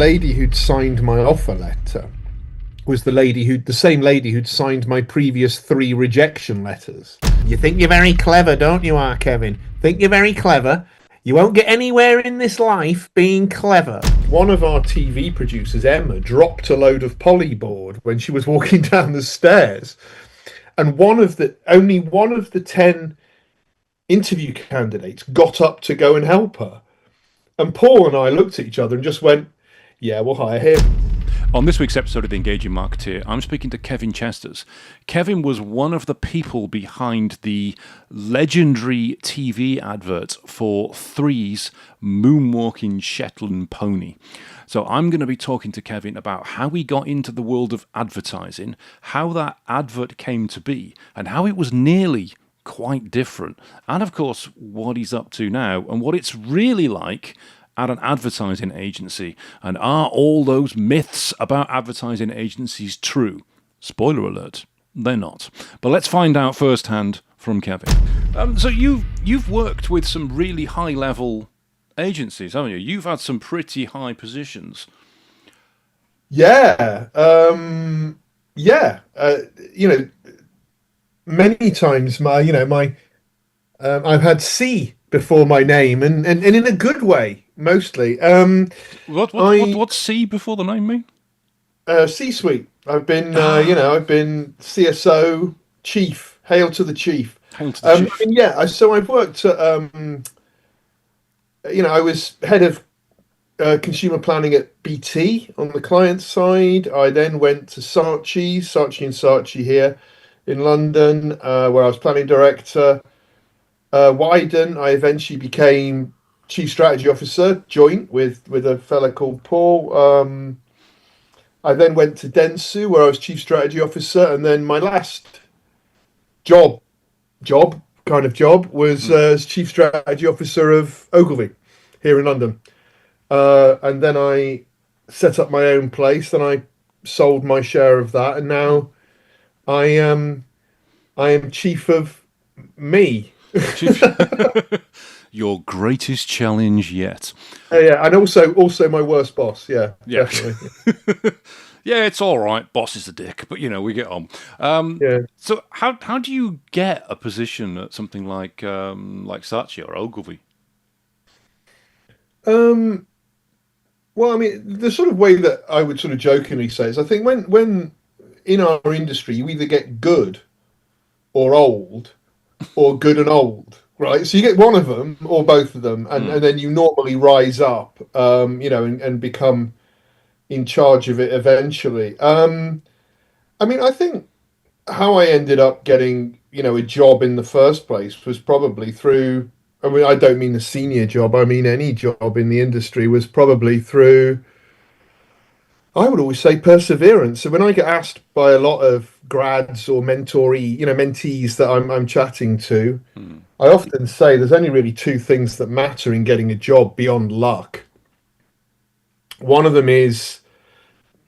lady who'd signed my offer letter was the same lady who'd signed my previous 3 rejection letters. You think you're very clever, don't you, Kevin? Think you're very clever? You won't get anywhere in this life being clever. One of our TV producers, Emma, dropped a load of polyboard when she was walking down the stairs. And only one of the 10 interview candidates got up to go and help her. And Paul and I looked at each other and just went, yeah, we'll hire him. On this week's episode of The Engaging Marketeer, I'm speaking to Kevin Chesters. Kevin was one of the people behind the legendary TV advert for Three's Moonwalking Shetland Pony. So I'm going to be talking to Kevin about how he got into the world of advertising, how that advert came to be, and how it was nearly quite different. And of course, what he's up to now and what it's really like at an advertising agency, and are all those myths about advertising agencies true? Spoiler alert, they're not. But let's find out firsthand from Kevin. So you've worked with some really high-level agencies, haven't you? You've had some pretty high positions. Yeah, many times I've had C before my name, and in a good way. Mostly. What's C before the name mean? C-suite. I've been, I've been CSO, chief. Hail to the chief. Hail to the chief. So I've worked at, I was head of consumer planning at BT on the client side. I then went to Saatchi and Saatchi here in London, where I was planning director. Wyden, I eventually became Chief Strategy Officer, joint with a fella called Paul. I then went to Dentsu, where I was Chief Strategy Officer, and then my last job was as Chief Strategy Officer of Ogilvy here in London. And then I set up my own place, and I sold my share of that, and now I am chief of me. Your greatest challenge yet. And also my worst boss. Yeah. Definitely. Yeah, it's all right. Boss is a dick, but we get on. So how do you get a position at something like Saatchi or Ogilvy? Well, I mean, the sort of way that I would sort of jokingly say is, I think when in our industry you either get good or old, or good and old. Right, so you get one of them or both of them, and then you normally rise up, and become in charge of it eventually. I think how I ended up getting, a job in the first place was probably through. I mean, I don't mean a senior job. I mean any job in the industry was probably through. I would always say perseverance. So when I get asked by a lot of grads or mentees that I'm chatting to, I often say there's only really 2 things that matter in getting a job beyond luck. One of them is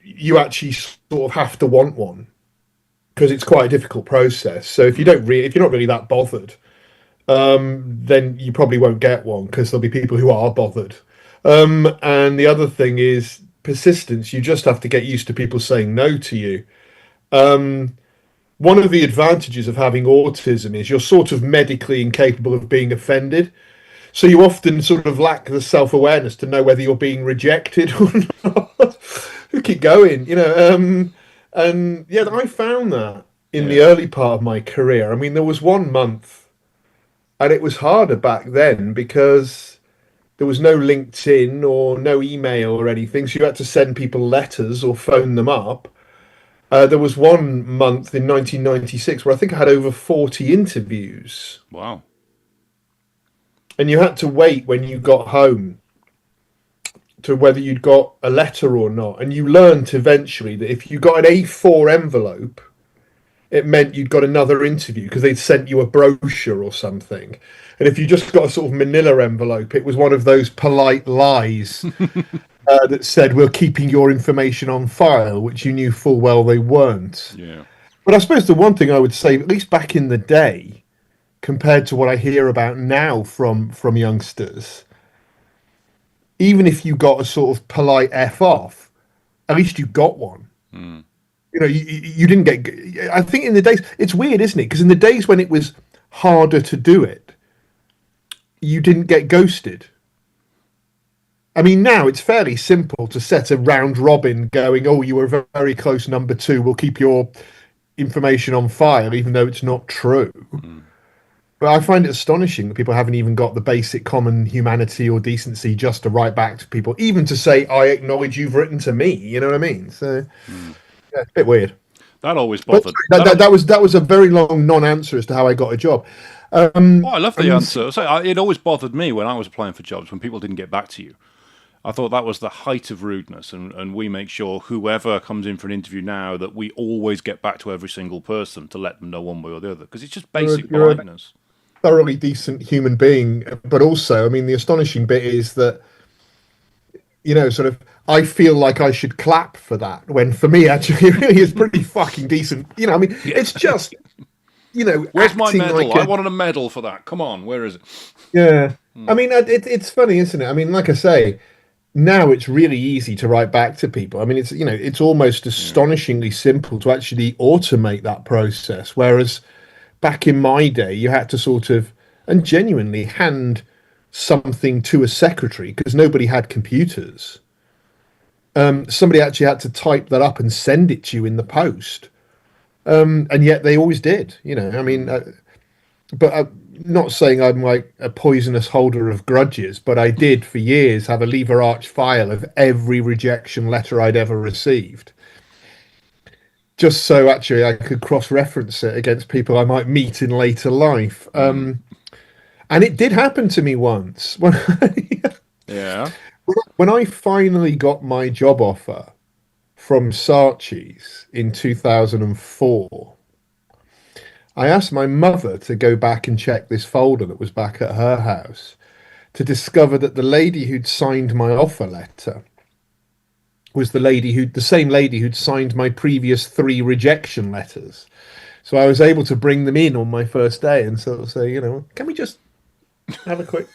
you actually sort of have to want one, because it's quite a difficult process. So if you're not really that bothered, then you probably won't get one, because there'll be people who are bothered. And the other thing is persistence. You just have to get used to people saying no to you. One of the advantages of having autism is you're sort of medically incapable of being offended. So you often sort of lack the self-awareness to know whether you're being rejected or not. Keep going, And I found that in the early part of my career. I mean, there was 1 month, and it was harder back then because there was no LinkedIn or no email or anything. So you had to send people letters or phone them up. There was 1 month in 1996 where I think I had over 40 interviews. Wow. And you had to wait when you got home to whether you'd got a letter or not. And you learned eventually that if you got an A4 envelope, it meant you'd got another interview because they'd sent you a brochure or something. And if you just got a sort of manila envelope, it was one of those polite lies that said, we're keeping your information on file, which you knew full well they weren't. Yeah. But I suppose the one thing I would say, at least back in the day, compared to what I hear about now from youngsters, even if you got a sort of polite F off, at least you got one. You know, you didn't get. I think in the days, it's weird, isn't it? Because in the days when it was harder to do it, you didn't get ghosted. I mean, now it's fairly simple to set a round robin going, oh, you were very close number two. We'll keep your information on file, even though it's not true. But I find it astonishing that people haven't even got the basic common humanity or decency just to write back to people, even to say, I acknowledge you've written to me. You know what I mean? So, yeah, it's a bit weird. That always But bothered. that was a very long non-answer as to how I got a job. Oh, I love the answer. So it always bothered me when I was applying for jobs when people didn't get back to you. I thought that was the height of rudeness, and we make sure whoever comes in for an interview now that we always get back to every single person to let them know one way or the other, because it's just basic politeness. Thoroughly decent human being, but also, I mean, the astonishing bit is that, you know, sort of, I feel like I should clap for that, when for me, actually, it really is pretty fucking decent. You know, I mean, it's just, you know, where's my medal? Like I wanted a medal for that. Come on, where is it? Yeah. I mean, it's funny, isn't it? I mean, like I say, now it's really easy to write back to people. I mean, it's, you know, it's almost astonishingly simple to actually automate that process. Whereas back in my day, you had to sort of, and genuinely hand something to a secretary because nobody had computers. Somebody actually had to type that up and send it to you in the post. And yet they always did, you know, I mean, but I'm not saying I'm like a poisonous holder of grudges, but I did for years have a lever arch file of every rejection letter I'd ever received. Just so actually I could cross-reference it against people I might meet in later life. And it did happen to me once when when I finally got my job offer from Saatchi's in 2004. I asked my mother to go back and check this folder that was back at her house to discover that the lady who'd signed my offer letter was the same lady who'd signed my previous 3 rejection letters. So I was able to bring them in on my first day and sort of say, you know, can we just have a quick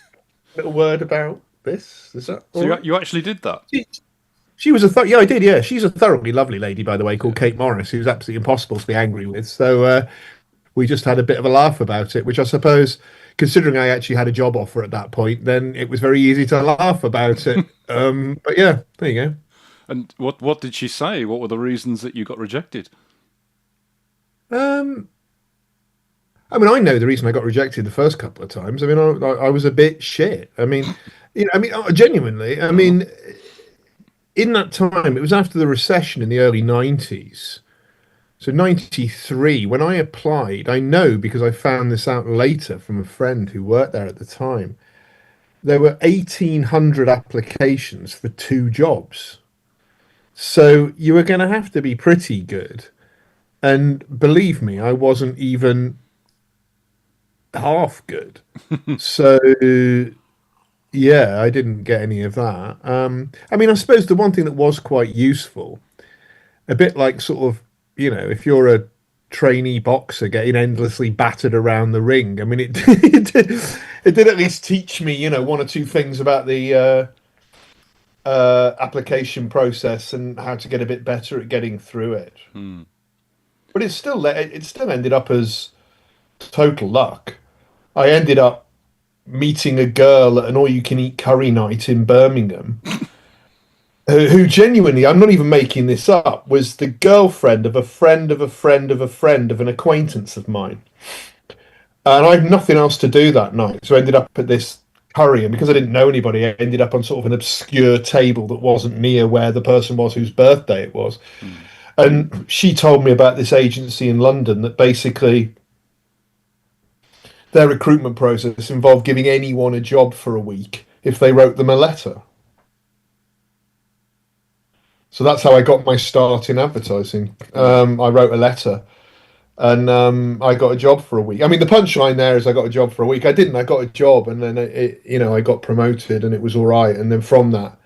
little word about this? Is that so you actually did that? She was yeah, I did, yeah. She's a thoroughly lovely lady, by the way, called Kate Morris, who's absolutely impossible to be angry with. So we just had a bit of a laugh about it, which I suppose, considering I actually had a job offer at that point, then it was very easy to laugh about it. But yeah, there you go. And what did she say? What were the reasons that you got rejected? I mean, I know the reason I got rejected the first couple of times. I mean, I was a bit shit. I mean, you know, I mean, genuinely, I mean, in that time, it was after the recession in the early 90s. So 93, when I applied, I know because I found this out later from a friend who worked there at the time, there were 1,800 applications for 2 jobs. So you were going to have to be pretty good. And believe me, I wasn't even half good. So yeah, I didn't get any of that. I mean, I suppose the one thing that was quite useful, a bit like sort of, you know, if you're a trainee boxer getting endlessly battered around the ring, I mean, it did at least teach me, you know, 1 or 2 things about the application process and how to get a bit better at getting through it. But it still ended up as total luck. I ended up meeting a girl at an all-you-can-eat curry night in Birmingham, who genuinely, I'm not even making this up, was the girlfriend of a friend of a friend of a friend of an acquaintance of mine. And I had nothing else to do that night, so I ended up at this curry, and because I didn't know anybody, I ended up on sort of an obscure table that wasn't near where the person was whose birthday it was. And she told me about this agency in London that basically their recruitment process involved giving anyone a job for a week if they wrote them a letter. So that's how I got my start in advertising. I wrote a letter and I got a job for a week. I mean, the punchline there is I got a job for a week. I didn't. I got a job and then, you know, I got promoted and it was all right. And then from that,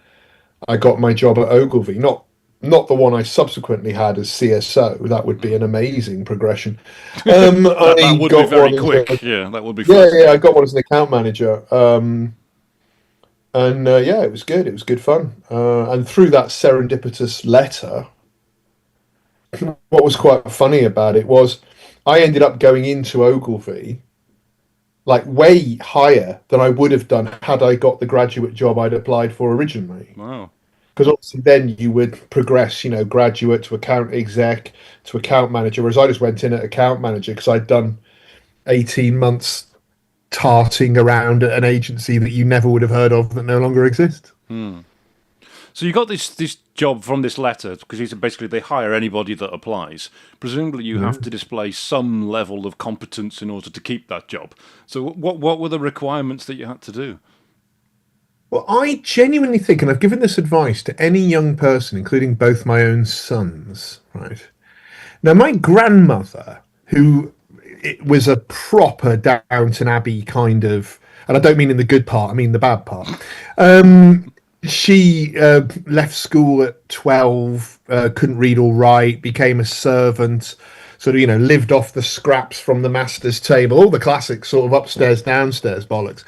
I got my job at Ogilvy. Not the one I subsequently had as CSO. That would be an amazing progression. That would be very quick. Yeah, that would be fast. Yeah, I got one as an account manager. And yeah, it was good. It was good fun. And through that serendipitous letter, what was quite funny about it was I ended up going into Ogilvy like way higher than I would have done had I got the graduate job I'd applied for originally. Wow. Because obviously then you would progress, graduate to account exec to account manager, whereas I just went in at account manager because I'd done 18 months tarting around at an agency that you never would have heard of that no longer exists. So you got this job from this letter because he said basically they hire anybody that applies. Presumably you have to display some level of competence in order to keep that job. So what were the requirements that you had to do? Well, I genuinely think, and I've given this advice to any young person, including both my own sons, right? Now, my grandmother, who it was a proper Downton Abbey kind of, and I don't mean in the good part, I mean the bad part. She left school at 12, couldn't read or write, became a servant, sort of, lived off the scraps from the master's table, all the classic sort of upstairs, downstairs bollocks.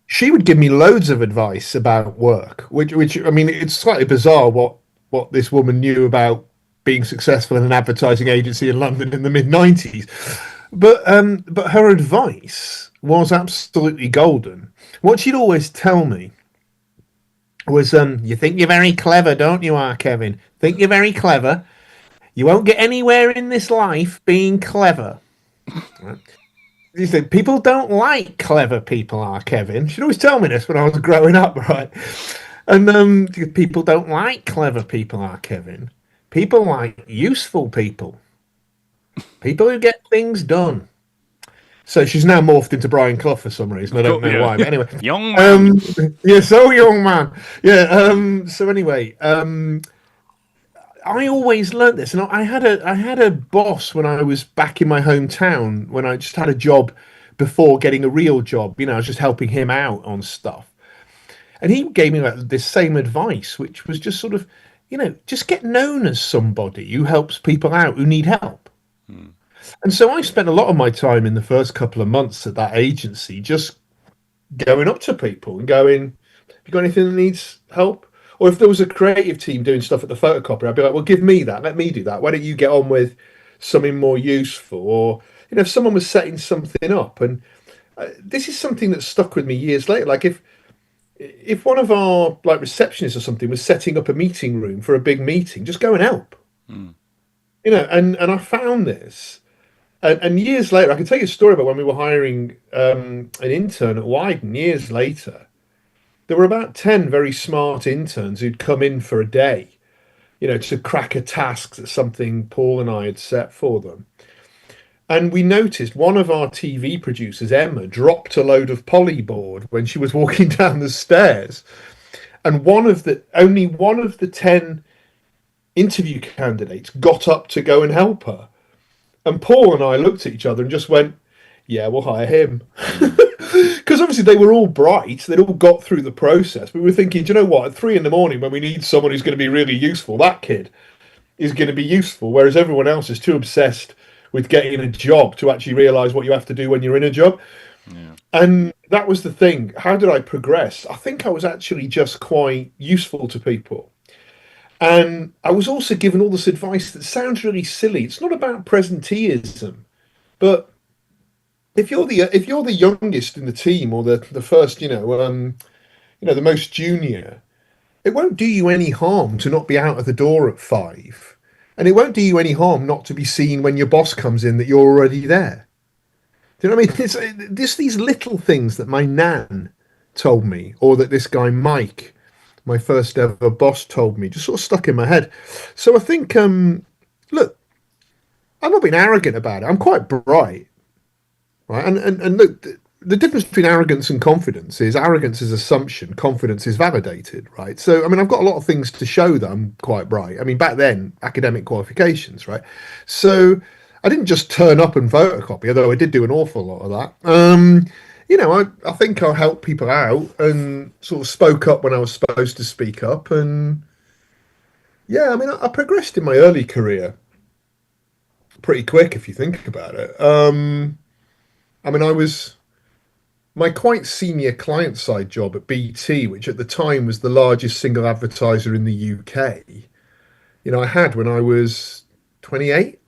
She would give me loads of advice about work, which I mean, it's slightly bizarre what this woman knew about being successful in an advertising agency in London in the mid 90s. But her advice was absolutely golden. What she'd always tell me was, you think you're very clever, don't you, Kevin? Think you're very clever. You won't get anywhere in this life being clever. Right? You said people don't like clever people, Kevin. She'd always tell me this when I was growing up, right? And people don't like clever people, Kevin. People like useful people. People who get things done. So she's now morphed into Brian Clough for some reason. I don't know why, but anyway. Young man. Yeah, so young man. Yeah. So anyway, I always learnt this, and I had a boss when I was back in my hometown when I just had a job before getting a real job. I was just helping him out on stuff, and he gave me this same advice, which was just sort of, just get known as somebody who helps people out who need help. And so I spent a lot of my time in the first couple of months at that agency just going up to people and going, "Have you got anything that needs help?" Or if there was a creative team doing stuff at the photocopier, I'd be like, "Well, give me that. Let me do that. Why don't you get on with something more useful?" Or if someone was setting something up, and this is something that stuck with me years later. Like if one of our receptionists or something was setting up a meeting room for a big meeting, just go and help. And I found this. And years later, I can tell you a story about when we were hiring an intern at Wyden. Years later, there were about 10 very smart interns who'd come in for a day, to crack a task that something Paul and I had set for them. And we noticed one of our TV producers, Emma, dropped a load of polyboard when she was walking down the stairs. And only one of the 10 interview candidates got up to go and help her. And Paul and I looked at each other and just went, "Yeah, we'll hire him." Because obviously they were all bright. They'd all got through the process. We were thinking, do you know what? At 3 a.m, when we need someone who's going to be really useful, that kid is going to be useful. Whereas everyone else is too obsessed with getting a job to actually realise what you have to do when you're in a job. Yeah. And that was the thing. How did I progress? I think I was actually just quite useful to people. And I was also given all this advice that sounds really silly. It's not about presenteeism, but if you're the youngest in the team or the first, the most junior, it won't do you any harm to not be out of the door at 5, and it won't do you any harm not to be seen when your boss comes in that you're already there. Do you know what I mean? It's just these little things that my nan told me, or that this guy Mike, my first ever boss, told me, just sort of stuck in my head. So I think, look, I'm not being arrogant about it. I'm quite bright, right? And look, the difference between arrogance and confidence is assumption, confidence is validated, right? So, I mean, I've got a lot of things to show that I'm quite bright. I mean, back then, academic qualifications, right? So I didn't just turn up and photocopy, although I did do an awful lot of that. I think I helped people out and sort of spoke up when I was supposed to speak up. And yeah, I mean, I progressed in my early career pretty quick if you think about it. I mean, I was my quite senior client side job at BT, which at the time was the largest single advertiser in the UK, I had when I was 28,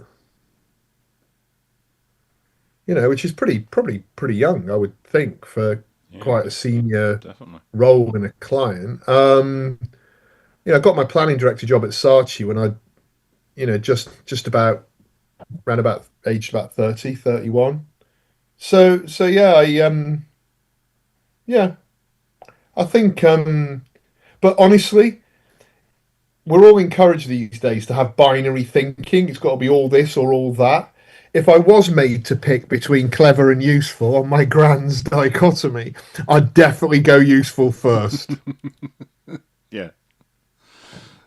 which is probably pretty young, I would think, for Yeah, quite a senior definitely. role in a client. I got my planning director job at Saatchi when I, just about around about aged about 30, 31. So yeah, yeah, I think, but honestly, we're all encouraged these days to have binary thinking. It's got to be all this or all that. If I was made to pick between clever and useful on my grand's dichotomy, I'd definitely go useful first. Yeah.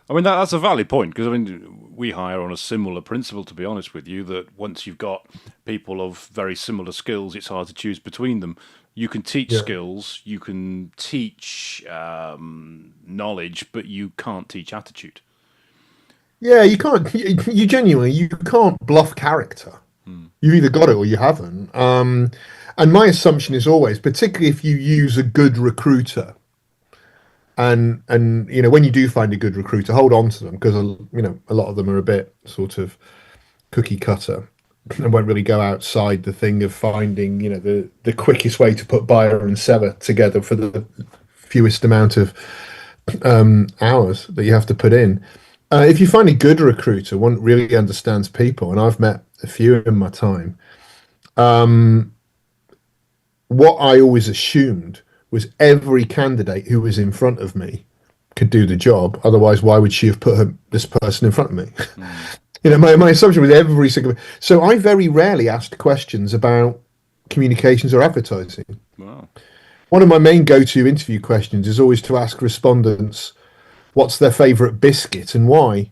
I mean, that's a valid point because, I mean, we hire on a similar principle, to be honest with you, that once you've got people of very similar skills, it's hard to choose between them. You can teach Yeah. skills, you can teach knowledge, but you can't teach attitude. Yeah, you can't, you genuinely, you can't bluff character. You've either got it or you haven't. And my assumption is always, particularly if you use a good recruiter, and when you do find a good recruiter, hold on to them because a lot of them are a bit sort of cookie cutter and won't really go outside the thing of finding the quickest way to put buyer and seller together for the fewest amount of hours that you have to put in. If you find a good recruiter, one that really understands people, and I've met a few in my time, what I always assumed was every candidate who was in front of me could do the job. Otherwise, why would she have put this person in front of me? My assumption was every single. So I very rarely asked questions about communications or advertising. Wow. One of my main go-to interview questions is always to ask respondents what's their favourite biscuit and why.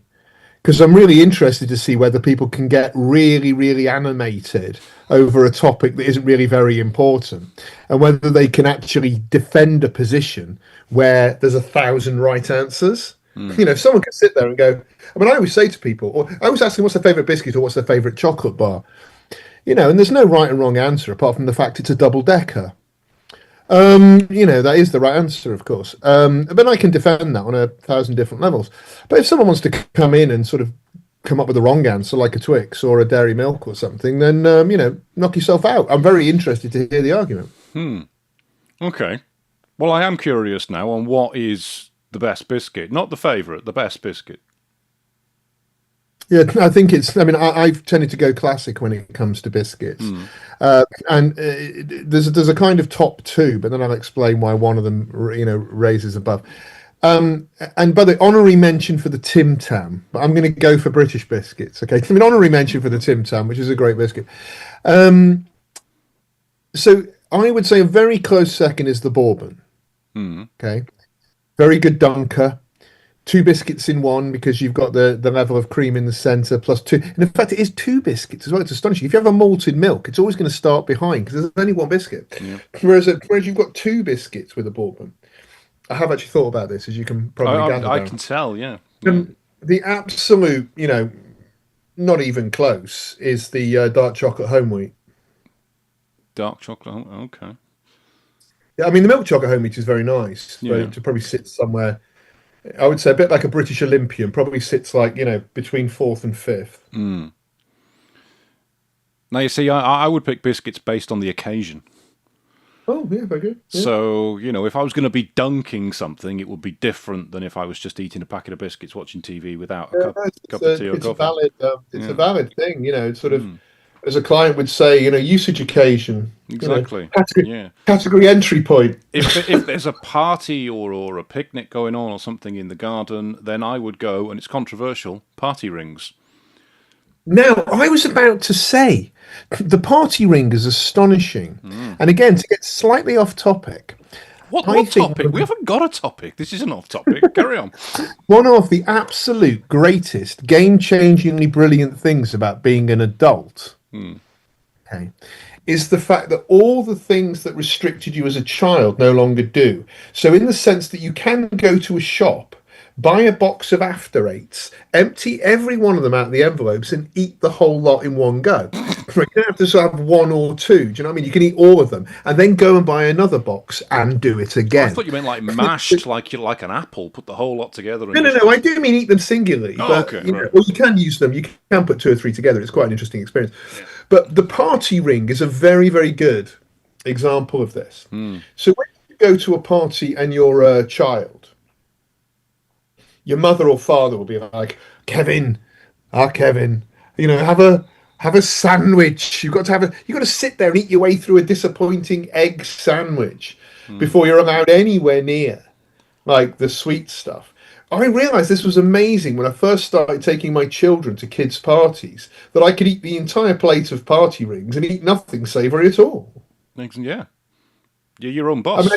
Because I'm really interested to see whether people can get really, really animated over a topic that isn't really very important, and whether they can actually defend a position where there's 1,000 right answers. If someone can sit there and go, I mean, I always say to people, or I always ask them what's their favourite biscuit or what's their favourite chocolate bar, and there's no right and wrong answer apart from the fact it's a double decker. That is the right answer, of course. But I can defend that on 1,000 different levels. But if someone wants to come in and sort of come up with the wrong answer, like a Twix or a Dairy Milk or something, then knock yourself out. I'm very interested to hear the argument. Okay. Well, I am curious now on what is the best biscuit. Not the favourite, the best biscuit. Yeah, I think it's. I mean, I've tended to go classic when it comes to biscuits, and there's a kind of top two, but then I'll explain why one of them, raises above. And by the honorary mention for the Tim Tam, but I'm going to go for British biscuits. Okay, I mean honorary mention for the Tim Tam, which is a great biscuit. So I would say a very close second is the Bourbon. Okay, very good dunker. Two biscuits in one because you've got the level of cream in the centre plus two. And in fact, it is two biscuits as well. It's astonishing. If you have a malted milk, it's always going to start behind because there's only one biscuit. Yeah. Whereas you've got two biscuits with a Bourbon. I have actually thought about this, as you can probably gather. I can tell, yeah. The absolute, not even close, is the dark chocolate home wheat. Dark chocolate, okay. Yeah, I mean, the milk chocolate home wheat is very nice, but Yeah. it probably sits somewhere. I would say a bit like a British Olympian, probably sits like, between fourth and fifth. Now, you see, I would pick biscuits based on the occasion. Oh, yeah, very good. Yeah. So, if I was going to be dunking something, it would be different than if I was just eating a packet of biscuits, watching TV without a cup of tea or coffee. It's a valid thing, it's sort of, as a client would say, usage occasion. Exactly. Category entry point. If there's a party or a picnic going on or something in the garden, then I would go, and it's controversial, party rings. Now, I was about to say, the party ring is astonishing. And again, to get slightly off topic. What topic? We haven't got a topic. This isn't off topic. Carry on. One of the absolute greatest, game-changingly brilliant things about being an adult, okay, is the fact that all the things that restricted you as a child no longer do. So in the sense that you can go to a shop, buy a box of After Eights, empty every one of them out of the envelopes and eat the whole lot in one go. Right, you don't have to sort of have one or two. Do you know what I mean? You can eat all of them and then go and buy another box and do it I again. thought you meant like mashed, like you like an apple, put the whole lot together and No, no, just. no. I do mean eat them singularly, Oh, but okay, you know, right. well, you can use them. You can put two or three together. It's quite an interesting experience. Yeah. But the party ring is a very, very good example of this. So when you go to a party and you're a child, your mother or father will be like, Kevin, Kevin, have a sandwich. You've got to sit there and eat your way through a disappointing egg sandwich before you're allowed anywhere near like the sweet stuff. I realized this was amazing when I first started taking my children to kids' parties, that I could eat the entire plate of party rings and eat nothing savoury at all. Yeah. You're your own I mean,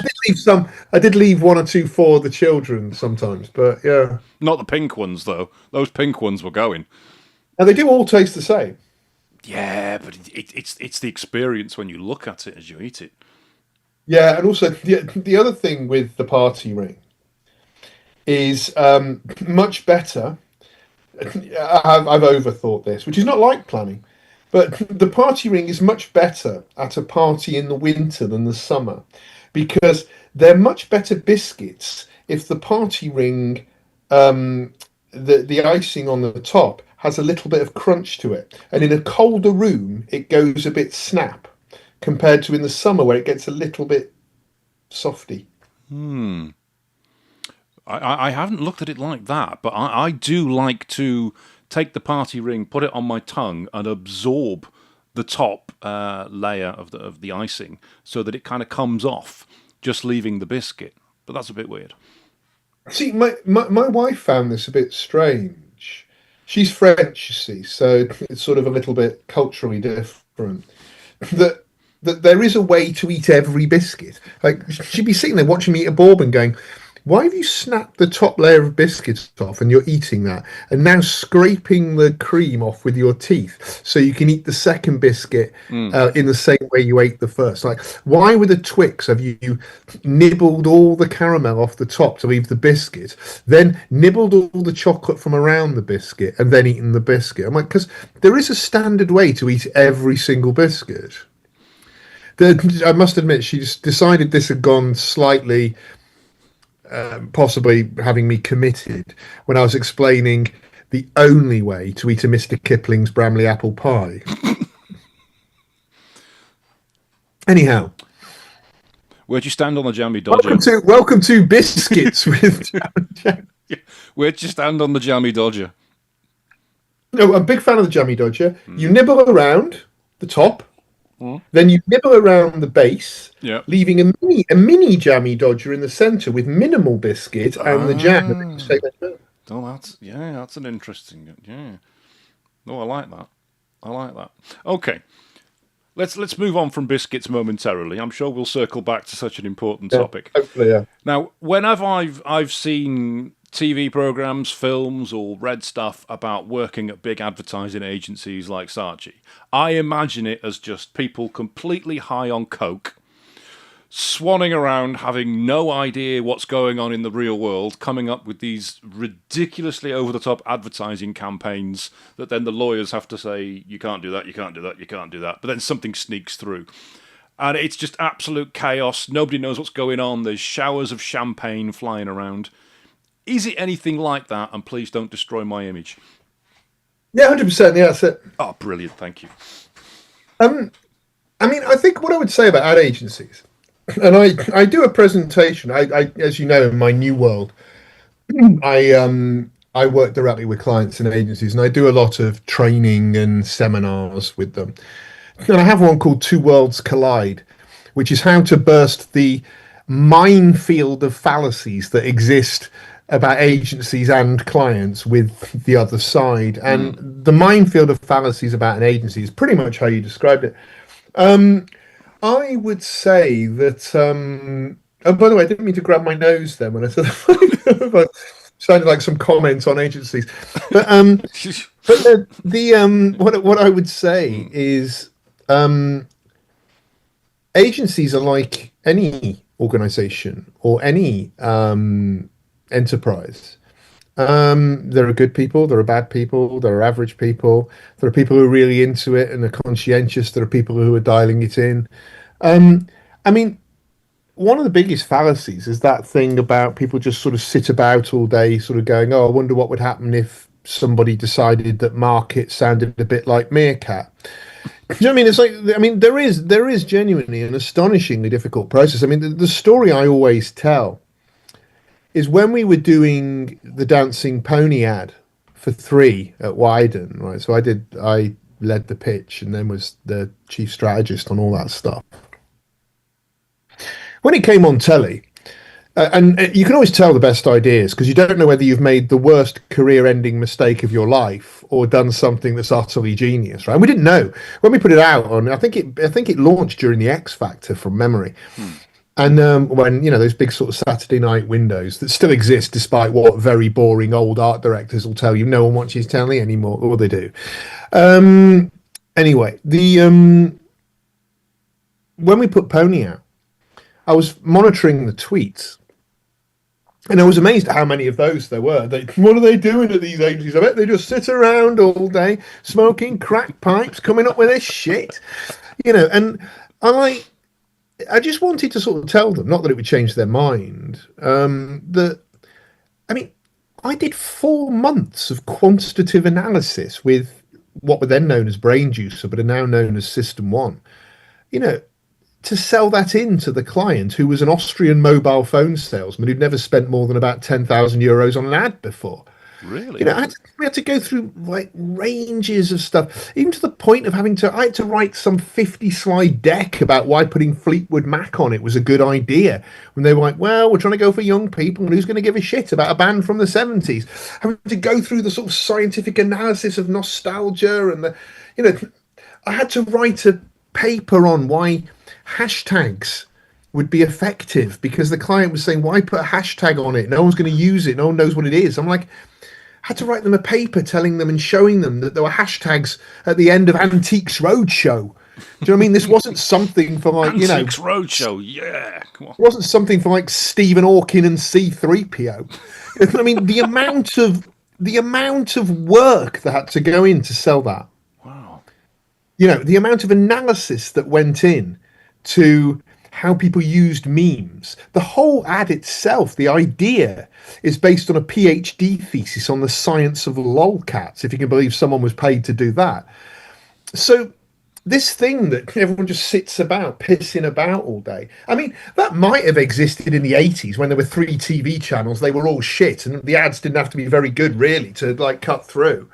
boss. I did leave one or two for the children sometimes, but yeah. Not the pink ones, though. Those pink ones were going. And they do all taste the same. Yeah, but it's the experience when you look at it as you eat it. Yeah, and also the other thing with the party ring is much better. I've overthought this, which is not like planning, but the party ring is much better at a party in the winter than the summer, because they're much better biscuits if the party ring, the icing on the top has a little bit of crunch to it, and in a colder room it goes a bit snap, compared to in the summer where it gets a little bit softy. I haven't looked at it like that, but I do like to take the party ring, put it on my tongue, and absorb the top layer of the icing so that it kind of comes off, just leaving the biscuit. But that's a bit weird. See, my wife found this a bit strange. She's French, you see, so it's sort of a little bit culturally different. That that there is a way to eat every biscuit. Like she'd be sitting there watching me eat a bourbon, going, "Why have you snapped the top layer of biscuits off and you're eating that, and now scraping the cream off with your teeth so you can eat the second biscuit in the same way you ate the first? Like, why with a Twix have you nibbled all the caramel off the top to leave the biscuit, then nibbled all the chocolate from around the biscuit, and then eaten the biscuit?" I'm like, because there is a standard way to eat every single biscuit. I must admit, she just decided this had gone slightly, possibly having me committed, when I was explaining the only way to eat a Mr. Kipling's Bramley apple pie. Anyhow, Where'd you stand on the Jammy Dodger? welcome to Biscuits with Where'd you stand on the Jammy Dodger? No, I'm a big fan of the Jammy Dodger. You nibble around the top, then you nibble around the base, Yeah. leaving a mini Jammy Dodger in the centre with minimal biscuit and the jam. And then you take that. Oh, that's an interesting. Yeah. Oh, I like that. I like that. Okay. Let's move on from biscuits momentarily. I'm sure we'll circle back to such an important topic. Hopefully, yeah. Now, whenever I've seen TV programs, films, or read stuff about working at big advertising agencies like Saatchi, I imagine it as just people completely high on coke, swanning around, having no idea what's going on in the real world, coming up with these ridiculously over-the-top advertising campaigns that then the lawyers have to say, you can't do that, you can't do that, you can't do that. But then something sneaks through. And it's just absolute chaos. Nobody knows what's going on. There's showers of champagne flying around. Is it anything like that? And please don't destroy my image. Yeah, 100%. Yeah, that's it. Oh, brilliant. Thank you. I mean, I think what I would say about ad agencies, and I do a presentation. I as you know, in my new world, I work directly with clients and agencies, and I do a lot of training and seminars with them. And I have one called Two Worlds Collide, which is how to burst the minefield of fallacies that exist about agencies and clients with the other side. And the minefield of fallacies about an agency is pretty much how you described it. I would say that. Oh, by the way, I didn't mean to grab my nose then when I said that. Sounded like some comments on agencies. But what I would say is agencies are like any organization or any enterprise. There are good people, there are bad people, there are average people, there are people who are really into it and are conscientious, there are people who are dialing it in. Um, I mean, one of the biggest fallacies is that thing about people just sort of sit about all day, sort of going, "Oh, I wonder what would happen if somebody decided that market sounded a bit like meerkat." Do you know what I mean? It's like, I mean, there is genuinely an astonishingly difficult process. I mean, the story I always tell is when we were doing the dancing pony ad for three at Wyden, right? So I led the pitch and then was the chief strategist on all that stuff. When it came on telly, and you can always tell the best ideas because you don't know whether you've made the worst career-ending mistake of your life or done something that's utterly genius, right? And we didn't know when we put it out on. I think it launched during the X Factor from memory. And when those big sort of Saturday night windows that still exist, despite what very boring old art directors will tell you, no one watches telly anymore, or they do. Anyway, the when we put Pony out, I was monitoring the tweets, and I was amazed at how many of those there were. What are they doing at these agencies? I bet they just sit around all day smoking crack pipes, coming up with this shit, And I just wanted to sort of tell them, not that it would change their mind, that, I mean, I did 4 months of quantitative analysis with what were then known as Brain Juicer, but are now known as System One, to sell that in to the client, who was an Austrian mobile phone salesman who'd never spent more than about 10,000 euros on an ad before. Really? We had to go through like ranges of stuff, even to the point of I had to write some 50-slide deck about why putting Fleetwood Mac on it was a good idea. When they were like, well, we're trying to go for young people, and who's going to give a shit about a band from the 70s? Having to go through the sort of scientific analysis of nostalgia and I had to write a paper on why hashtags would be effective because the client was saying, why put a hashtag on it? No one's going to use it. No one knows what it is. I'm like, had to write them a paper telling them and showing them that there were hashtags at the end of Antiques Roadshow. Do you know what I mean? This wasn't something for like, Antiques Roadshow, yeah. Come on. It wasn't something for like Stephen Hawking and C3PO. I mean, the amount of work that had to go in to sell that. Wow. The amount of analysis that went in to how people used memes. The whole ad itself, the idea, is based on a PhD thesis on the science of lolcats, if you can believe someone was paid to do that. So this thing that everyone just sits about, pissing about all day, I mean, that might have existed in the 80s when there were 3 TV channels. They were all shit, and the ads didn't have to be very good, really, to like cut through.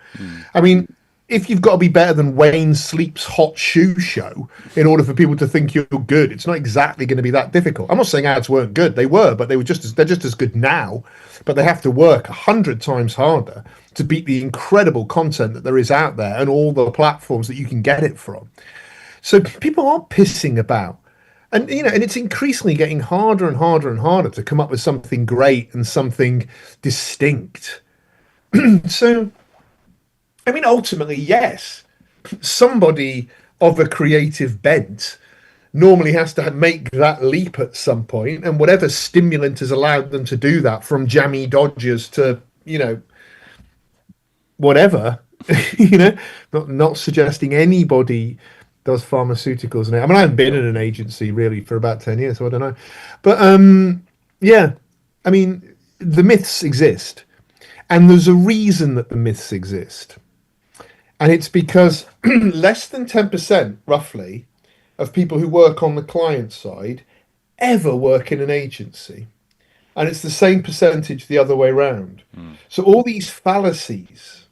I mean, if you've got to be better than Wayne Sleep's Hot Shoe Show in order for people to think you're good, it's not exactly going to be that difficult. I'm not saying ads weren't good; they were, but they're just as good now. But they have to work 100 times harder to beat the incredible content that there is out there and all the platforms that you can get it from. So people aren't pissing about, and and it's increasingly getting harder and harder and harder to come up with something great and something distinct. So. I mean, ultimately, yes, somebody of a creative bent normally has to make that leap at some point, and whatever stimulant has allowed them to do that, from jammy Dodgers to, whatever, not suggesting anybody does pharmaceuticals. I mean, I haven't been in an agency really for about 10 years, so I don't know. But yeah, I mean, the myths exist, and there's a reason that the myths exist. And it's because less than 10%, roughly, of people who work on the client side ever work in an agency. And it's the same percentage the other way around. So all these fallacies,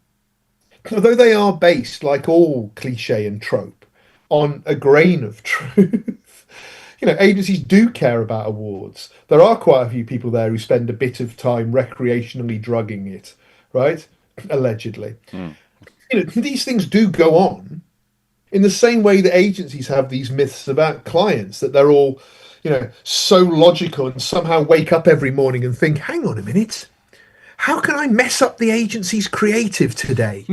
although they are based, like all cliche and trope, on a grain of truth, agencies do care about awards. There are quite a few people there who spend a bit of time recreationally drugging it, right? Allegedly. These things do go on in the same way that agencies have these myths about clients, that they're all, so logical and somehow wake up every morning and think, hang on a minute, how can I mess up the agency's creative today?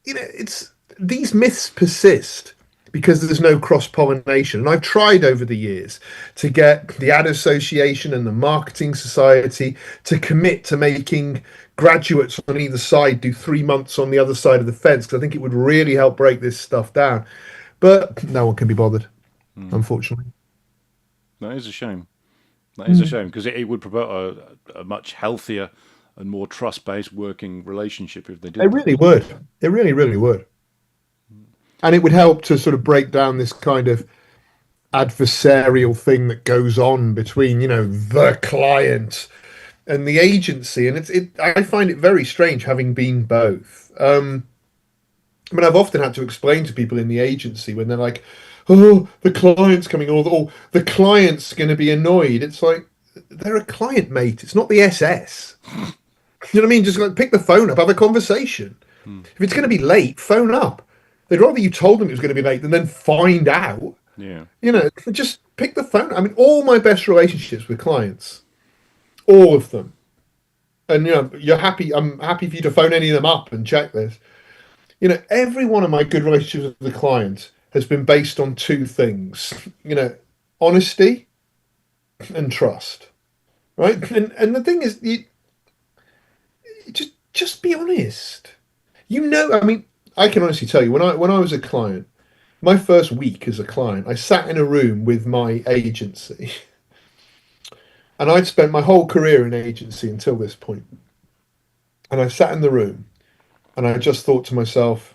It's these myths persist because there's no cross-pollination. And I've tried over the years to get the Ad Association and the Marketing Society to commit to making graduates on either side do 3 months on the other side of the fence, because I think it would really help break this stuff down. But no one can be bothered, unfortunately. That is a shame. That is a shame, because it would promote a much healthier and more trust-based working relationship if they did. It really would. It really, really would. And it would help to sort of break down this kind of adversarial thing that goes on between, the client and the agency. And I find it very strange having been both. I've often had to explain to people in the agency when they're like, oh, the client's coming, or the client's going to be annoyed. It's like, they're a client, mate. It's not the SS. You know what I mean? Just like pick the phone up, have a conversation. If it's going to be late, phone up. They'd rather you told them it was going to be late than then find out. Yeah. Just pick the phone. I mean, all my best relationships with clients, all of them. And, you're happy. I'm happy for you to phone any of them up and check this. Every one of my good relationships with the client has been based on two things, honesty and trust, right? And the thing is, you just be honest. I mean, I can honestly tell you, when I was a client, my first week as a client, I sat in a room with my agency, and I'd spent my whole career in agency until this point. And I sat in the room, and I just thought to myself,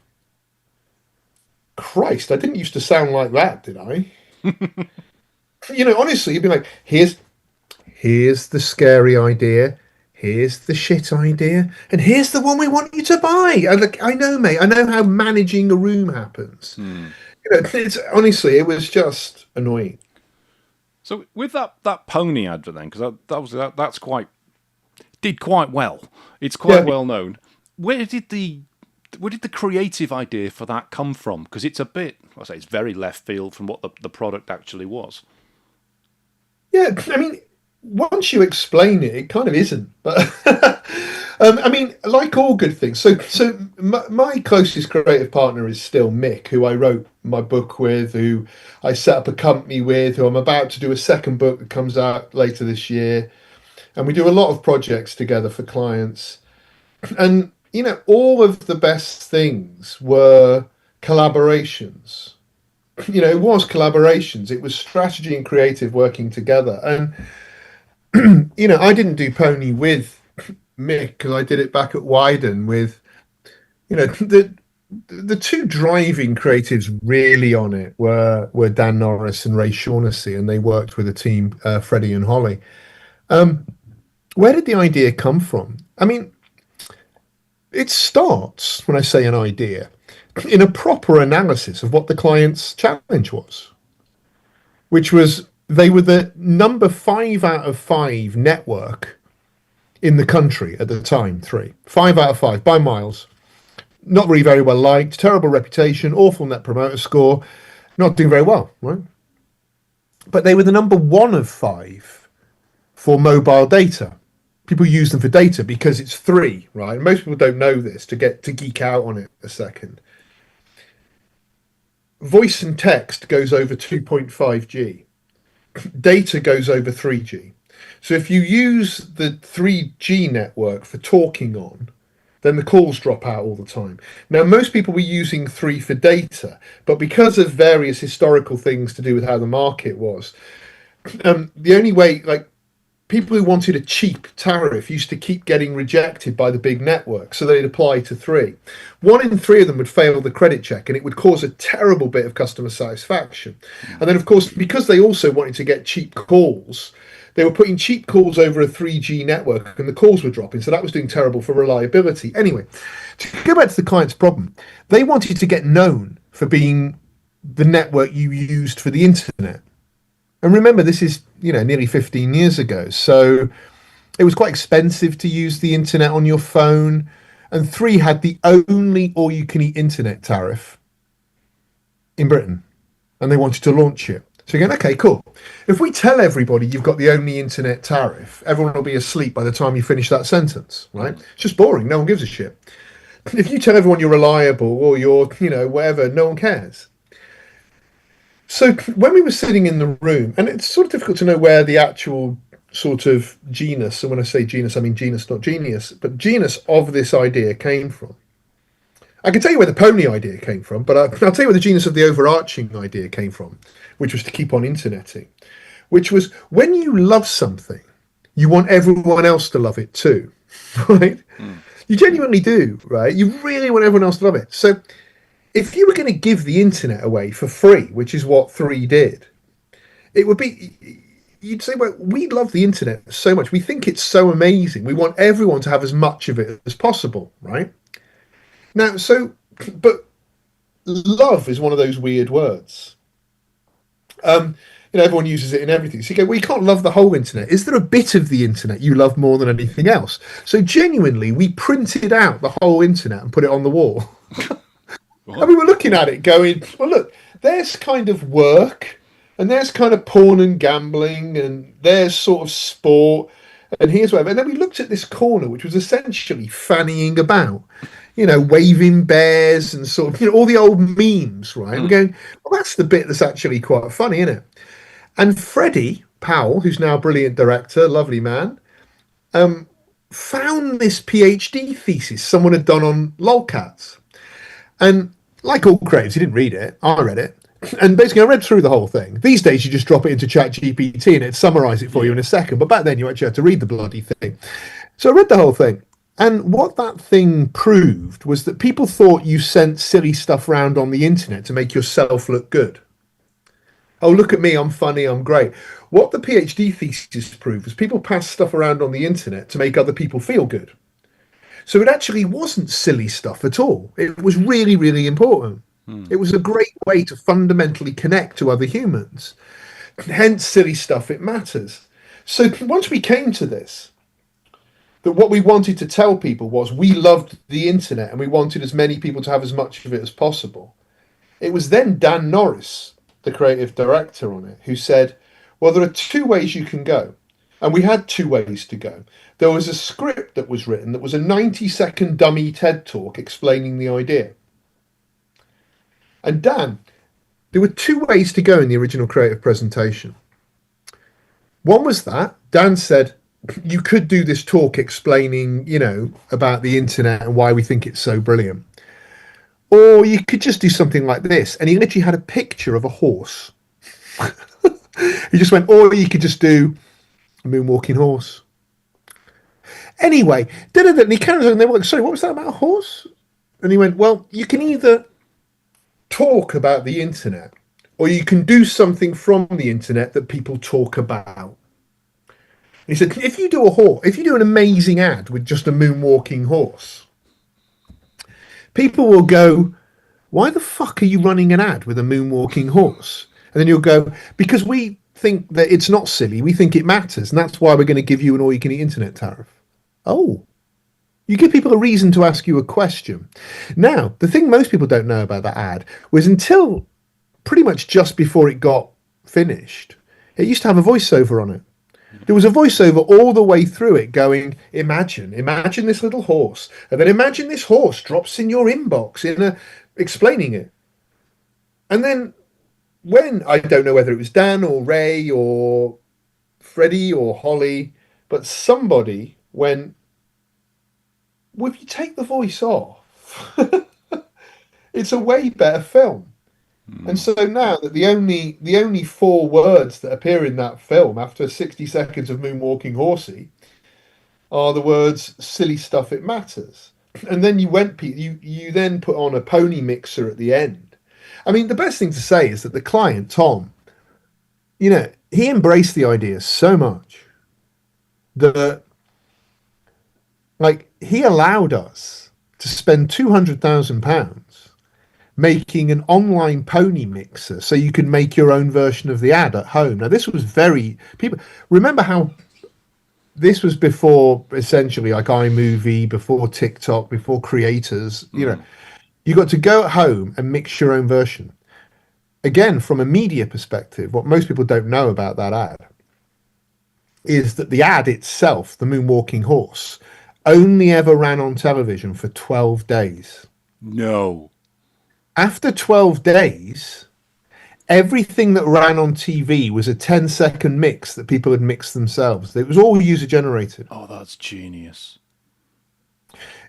Christ, I didn't used to sound like that, did I? Honestly, you'd be like, here's the scary idea. Here's the shit idea, and here's the one we want you to buy. And look, I know, mate. I know how managing a room happens. It's honestly, it was just annoying. So with that pony advert then, because that's did quite well. It's quite well known. Where did the creative idea for that come from? Because it's it's very left field from what the product actually was. Yeah, I mean, once you explain it, it kind of isn't. But I mean, like all good things. So my closest creative partner is still Mick, who I wrote my book with, who I set up a company with, who I'm about to do a second book that comes out later this year. And we do a lot of projects together for clients. And, all of the best things were collaborations. It was collaborations. It was strategy and creative working together. And I didn't do Pony with Mick, because I did it back at Wyden with, the two driving creatives really on it were Dan Norris and Ray Shaughnessy, and they worked with a team, Freddie and Holly. Where did the idea come from? I mean, it starts, when I say an idea, in a proper analysis of what the client's challenge was, which was they were the number 5 out of 5 network in the country at the time. 5 out of 5 by miles. Not really very well liked, terrible reputation, awful net promoter score, not doing very well, right? But they were the number 1 of 5 for mobile data. People use them for data because it's 3, right? Most people don't know this, to geek out on it a second. Voice and text goes over 2.5G. Data goes over 3G. So if you use the 3G network for talking on, then the calls drop out all the time. Now, most people were using 3 for data, but because of various historical things to do with how the market was, the only way, people who wanted a cheap tariff used to keep getting rejected by the big network, so they'd apply to 3. 1 in 3 of them would fail the credit check, and it would cause a terrible bit of customer satisfaction. And then, of course, because they also wanted to get cheap calls, they were putting cheap calls over a 3G network, and the calls were dropping, so that was doing terrible for reliability. Anyway, to go back to the client's problem, they wanted to get known for being the network you used for the internet. And remember, this is, nearly 15 years ago. So it was quite expensive to use the internet on your phone. And 3 had the only all-you-can-eat internet tariff in Britain. And they wanted to launch it. So you're going, okay, cool. If we tell everybody you've got the only internet tariff, everyone will be asleep by the time you finish that sentence, right? It's just boring. No one gives a shit. If you tell everyone you're reliable or you're, whatever, no one cares. So when we were sitting in the room, and it's sort of difficult to know where the actual sort of genus, and when I say genus, I mean genus, not genius, but genus of this idea came from. I can tell you where the pony idea came from, but I'll tell you where the genus of the overarching idea came from, which was to keep on interneting, which was when you love something, you want everyone else to love it too, right? You genuinely do, right? You really want everyone else to love it. So if you were going to give the internet away for free, which is what Three did, it would be, you'd say, well, we love the internet so much. We think it's so amazing. We want everyone to have as much of it as possible, right? Now, but love is one of those weird words. Everyone uses it in everything. So you go, well, you can't love the whole internet. Is there a bit of the internet you love more than anything else? So genuinely, we printed out the whole internet and put it on the wall. And we were looking at it going, well, look, there's kind of work, and there's kind of porn and gambling, and there's sort of sport, and here's whatever. And then we looked at this corner, which was essentially fannying about, waving bears and sort of, all the old memes, right? We're going, well, that's the bit that's actually quite funny, isn't it? And Freddie Powell, who's now a brilliant director, lovely man, found this PhD thesis someone had done on lolcats. And like all creatives, he didn't read it. I read it. And basically, I read through the whole thing. These days, you just drop it into ChatGPT and it'd summarize it for you in a second. But back then, you actually had to read the bloody thing. So I read the whole thing. And what that thing proved was that people thought you sent silly stuff around on the internet to make yourself look good. Oh, look at me, I'm funny, I'm great. What the PhD thesis proved was people passed stuff around on the internet to make other people feel good. So it actually wasn't silly stuff at all. It was really, really important. It was a great way to fundamentally connect to other humans. Hence, silly stuff, it matters. So once we came to this, that what we wanted to tell people was we loved the internet and we wanted as many people to have as much of it as possible. It was then Dan Norris, the creative director on it, who said, well, there are two ways you can go. And we had two ways to go. There was a script that was written that was a 90-second dummy TED talk explaining the idea. And Dan, there were two ways to go in the original creative presentation. One was that Dan said, you could do this talk explaining, about the internet and why we think it's so brilliant. Or you could just do something like this. And he literally had a picture of a horse. He just went, or you could just do a moonwalking horse. Anyway, and he carries on, and they were like, sorry, what was that about a horse? And he went, well, you can either talk about the internet or you can do something from the internet that people talk about. And he said, if you do an amazing ad with just a moonwalking horse, people will go, why the fuck are you running an ad with a moonwalking horse? And then you'll go, because we think that it's not silly. We think it matters. And that's why we're going to give you an all-you-can-eat internet tariff. Oh, you give people a reason to ask you a question. Now, the thing most people don't know about that ad was until pretty much just before it got finished, it used to have a voiceover on it. There was a voiceover all the way through it going, imagine this little horse. And then imagine this horse drops in your inbox explaining it. And then when, I don't know whether it was Dan or Ray or Freddie or Holly, but somebody went, well, if you take the voice off, it's a way better film. And so now that the only four words that appear in that film after 60 seconds of moonwalking horsey are the words silly stuff, it matters. And then you then put on a pony mixer at the end. I mean, the best thing to say is that the client, Tom, he embraced the idea so much that he allowed us to spend £200,000 making an online pony mixer so you could make your own version of the ad at home. Now, this was people remember how this was before essentially like iMovie, before TikTok, before creators. You got to go at home and mix your own version. Again, from a media perspective, what most people don't know about that ad is that the ad itself, the moonwalking horse, only ever ran on television for 12 days. No. After 12 days, Everything that ran on TV was a 10-second mix that people had mixed themselves. It was all user generated. Oh, that's genius.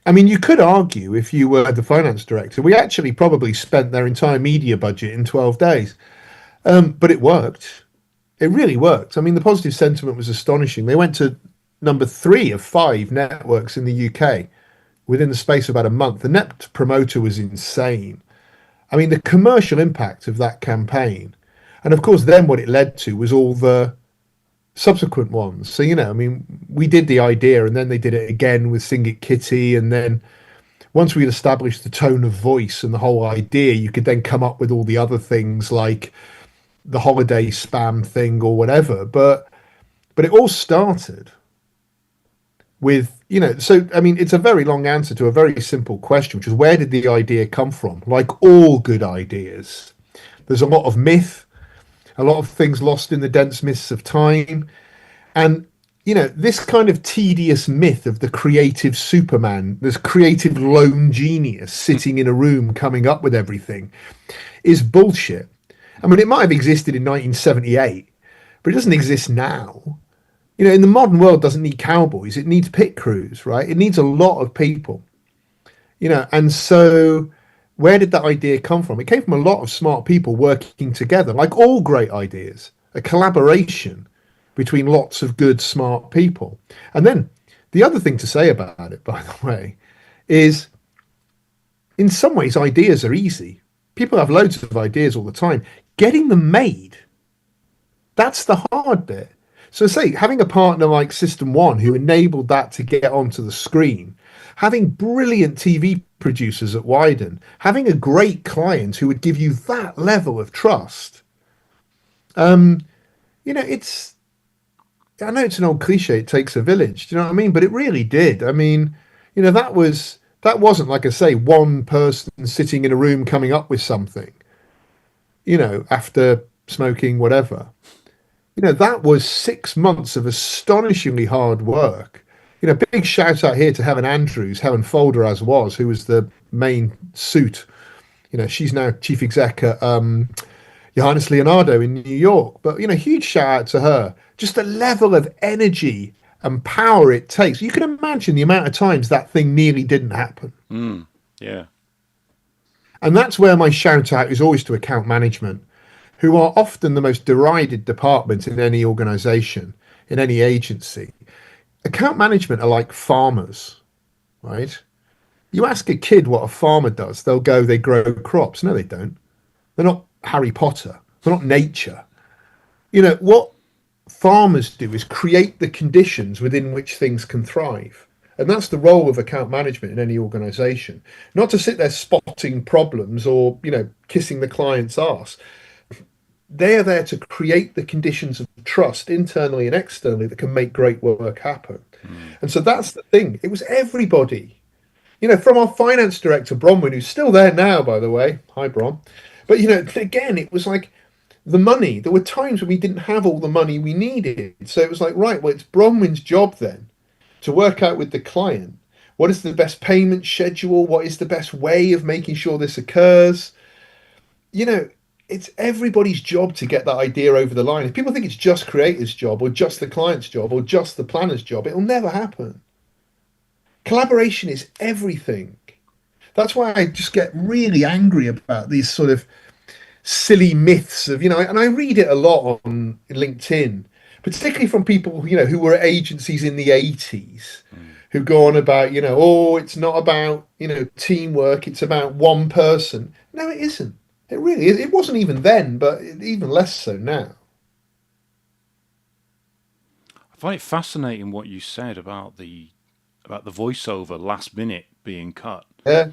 I mean, you could argue if you were the finance director, we actually probably spent their entire media budget in 12 days. But it worked. It really worked. I mean, the positive sentiment was astonishing. They went to number 3 of 5 networks in the UK within the space of about a month. The net promoter was insane. I mean, the commercial impact of that campaign. And of course, then what it led to was all the subsequent ones. So, I mean, we did the idea and then they did it again with Sing It Kitty. And then once we'd established the tone of voice and the whole idea, you could then come up with all the other things like the holiday spam thing or whatever. But it all started with, so I mean, it's a very long answer to a very simple question, which is where did the idea come from? Like all good ideas, there's a lot of myth, a lot of things lost in the dense mists of time. And, this kind of tedious myth of the creative Superman, this creative lone genius sitting in a room coming up with everything is bullshit. I mean, it might have existed in 1978, but it doesn't exist now. In the modern world, doesn't need cowboys. It needs pit crews, right? It needs a lot of people, and so where did that idea come from? It came from a lot of smart people working together, like all great ideas, a collaboration between lots of good, smart people. And then the other thing to say about it, by the way, is in some ways, ideas are easy. People have loads of ideas all the time. Getting them made, that's the hard bit. So say having a partner like System One who enabled that to get onto the screen, having brilliant TV producers at Wyden, having a great client who would give you that level of trust. It's, I know it's an old cliche, it takes a village, do you know what I mean? But it really did. I mean, that wasn't, like I say, one person sitting in a room coming up with something, after smoking whatever. That was 6 months of astonishingly hard work. Big shout out here to Helen Andrews, Helen Folder as was, who was the main suit. She's now chief exec at Johannes Leonardo in New York. But, huge shout out to her. Just the level of energy and power it takes. You can imagine the amount of times that thing nearly didn't happen. Yeah. And that's where my shout out is always to account management, who are often the most derided department in any organization, in any agency. Account management are like farmers, right? You ask a kid what a farmer does, they'll go, they grow crops. No, they don't. They're not Harry Potter. They're not nature. What farmers do is create the conditions within which things can thrive. And that's the role of account management in any organization. Not to sit there spotting problems or, kissing the client's arse. They are there to create the conditions of trust internally and externally that can make great work happen. And so that's the thing. It was everybody, from our finance director, Bronwyn, who's still there now, by the way. Hi, Bron. But, again, it was like the money. There were times when we didn't have all the money we needed. So it was like, right, well, it's Bronwyn's job then to work out with the client. What is the best payment schedule? What is the best way of making sure this occurs? It's everybody's job to get that idea over the line. If people think it's just creator's job or just the client's job or just the planner's job, it'll never happen. Collaboration is everything. That's why I just get really angry about these sort of silly myths of, and I read it a lot on LinkedIn, particularly from people, who were at agencies in the 80s, who go on about, it's not about, teamwork, it's about one person. No, it isn't. It really is. It wasn't even then, but even less so now. I find it fascinating what you said about the voiceover last minute being cut. Yeah.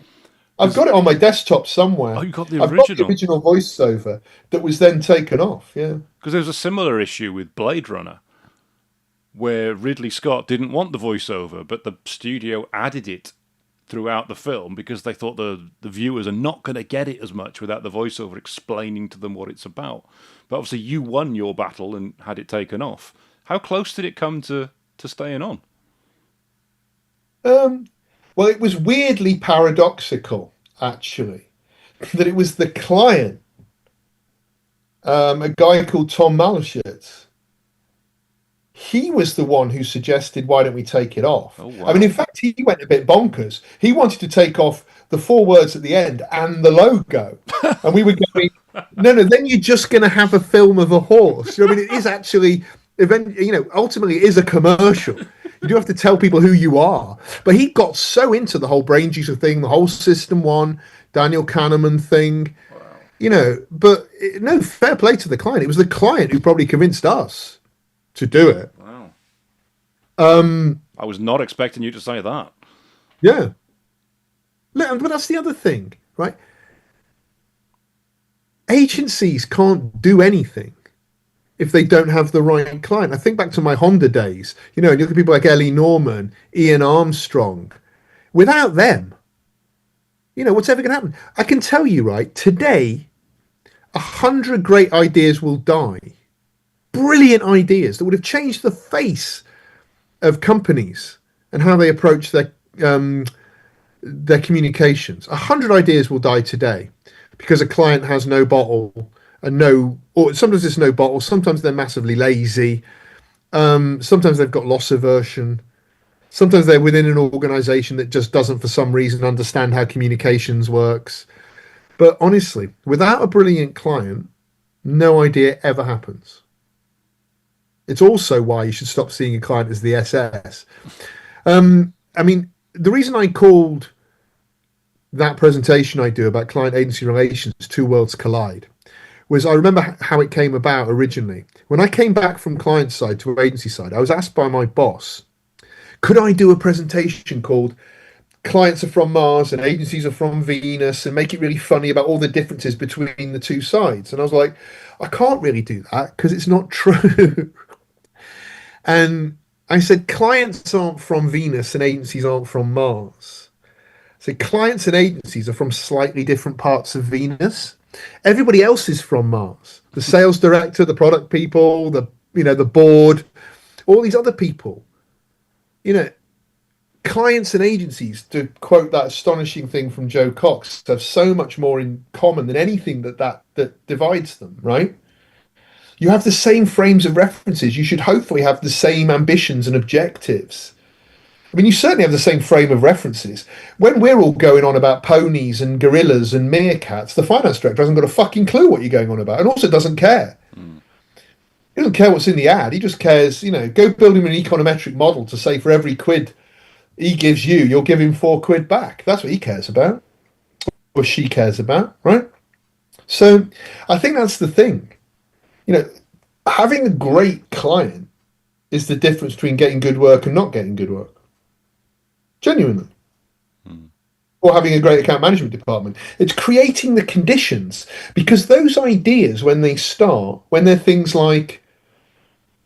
I've got it on my desktop somewhere. Oh, you got the I've got the original voiceover that was then taken off, yeah. Because there was a similar issue with Blade Runner, where Ridley Scott didn't want the voiceover, but the studio added it throughout the film because they thought the viewers are not going to get it as much without the voiceover explaining to them what it's about. But obviously you won your battle and had it taken off. How close did it come to staying on? Well, it was weirdly paradoxical, actually, that it was the client a guy called Tom Malashitz. He was the one who suggested, why don't we take it off? Oh, I mean, wow. in fact, he went a bit bonkers. He wanted to take off the 4 words at the end and the logo. And we were going, no, then you're just going to have a film of a horse. I mean, it is actually, ultimately it is a commercial. You do have to tell people who you are. But he got so into the whole brain juicer thing, the whole System 1, Daniel Kahneman thing, but no, fair play to the client. It was the client who probably convinced us to do it. Wow. Um, I was not expecting you to say that. yeah. But that's the other thing, right? Agencies can't do anything if they don't have the right client. I think back to my Honda days, and you look at people like Ellie Norman, Ian Armstrong. Without them, what's ever going to happen? I can tell you, right, today, 100 great ideas will die. Brilliant ideas that would have changed the face of companies and how they approach their communications. 100 ideas will die today because a client has no bottle or sometimes it's no bottle. Sometimes they're massively lazy. Sometimes they've got loss aversion. Sometimes they're within an organization that just doesn't, for some reason, understand how communications works. But honestly, without a brilliant client, no idea ever happens. It's also why you should stop seeing a client as the SS. I mean, the reason I called that presentation I do about client agency relations, Two Worlds Collide, was I remember how it came about originally. When I came back from client side to agency side, I was asked by my boss, could I do a presentation called Clients are from Mars and agencies are from Venus and make it really funny about all the differences between the two sides? And I was like, I can't really do that because it's not true. And I said, clients aren't from Venus and agencies aren't from Mars. So clients and agencies are from slightly different parts of Venus. Everybody else is from Mars. The sales director, the product people, the board, all these other people. Clients and agencies, to quote that astonishing thing from Joe Cox, have so much more in common than anything that divides them, right? You have the same frames of references. You should hopefully have the same ambitions and objectives. I mean, you certainly have the same frame of references. When we're all going on about ponies and gorillas and meerkats, the finance director hasn't got a fucking clue what you're going on about and also doesn't care. He doesn't care what's in the ad. He just cares, go build him an econometric model to say for every quid he gives you, you'll give him 4 quid back. That's what he cares about, or she cares about, right? So I think that's the thing. Having a great client is the difference between getting good work and not getting good work. Genuinely. Or having a great account management department. It's creating the conditions, because those ideas, when they start, when they're things like,